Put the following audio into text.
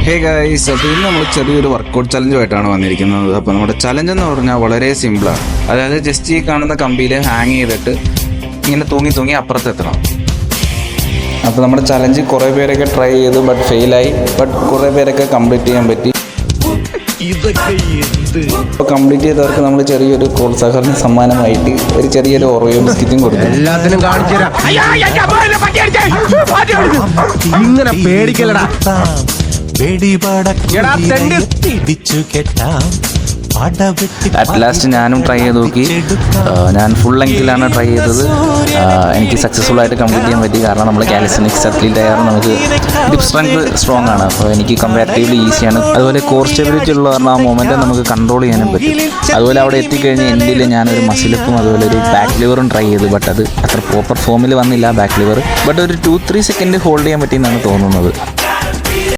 Hey guys, അപ്പോൾ ഇന്ന് നമ്മൾ ചെറിയൊരു വർക്കൗട്ട് ചലഞ്ചുമായിട്ടാണ് വന്നിരിക്കുന്നത്. അപ്പോൾ നമ്മുടെ ചലഞ്ച് എന്ന് പറഞ്ഞാൽ വളരെ സിമ്പിളാണ്. അതായത് ജസ്റ്റ് ഈ കാണുന്ന കമ്പിയിൽ ഹാങ് ചെയ്തിട്ട് ഇങ്ങനെ തൂങ്ങി അപ്പുറത്തെത്തണം. അപ്പോൾ നമ്മുടെ ചലഞ്ച് കുറേ പേരൊക്കെ ട്രൈ ചെയ്തു, ബട്ട് ഫെയിലായി. ബട്ട് കുറേ പേരൊക്കെ കംപ്ലീറ്റ് ചെയ്യാൻ പറ്റി. അപ്പോൾ കംപ്ലീറ്റ് ചെയ്തവർക്ക് നമ്മൾ ചെറിയൊരു പ്രോത്സാഹന സമ്മാനമായിട്ട് ഒരു ചെറിയൊരു ഓറിയോ ബിസ്ക്കറ്റും കൊടുത്തു. എല്ലാത്തിനും ഇങ്ങനെ പേടിക്കലടാ. അറ്റ് ലാസ്റ്റ് ഞാനും ട്രൈ ചെയ്ത് നോക്കി. ഞാൻ ഫുൾ ലെങ്തിലാണ് ട്രൈ ചെയ്തത്. എനിക്ക് സക്സസ്ഫുൾ ആയിട്ട് കംപ്ലീറ്റ് ചെയ്യാൻ പറ്റി. കാരണം നമ്മൾ കാലിസ്റ്റനിക്സ് അത്ലീറ്റ് ആയാലും നമുക്ക് ഡിപ്പ് സ്ട്രെങ്ത് സ്ട്രോങ് ആണ്. അപ്പോൾ എനിക്ക് കമ്പാരിറ്റീവ്ലി ഈസിയാണ്. അതുപോലെ കോർ സ്റ്റെബിലിറ്റി ഉള്ള കാരണം ആ മൊമെൻറ്റ് നമുക്ക് കൺട്രോൾ ചെയ്യാനും പറ്റും. അതുപോലെ അവിടെ എത്തിക്കഴിഞ്ഞ് എൻഡിൽ ഞാനൊരു മസിലപ്പും അതുപോലെ ഒരു ബാക്ക് ലിവറും ട്രൈ ചെയ്തു. ബട്ട് അത് അത്ര പ്രോപ്പർ ഫോമിൽ വന്നില്ല ബാക്ക് ലിവർ. ബട്ട് ഒരു 2-3 സെക്കൻഡ് ഹോൾഡ് ചെയ്യാൻ പറ്റിയെന്നാണ് തോന്നുന്നത്.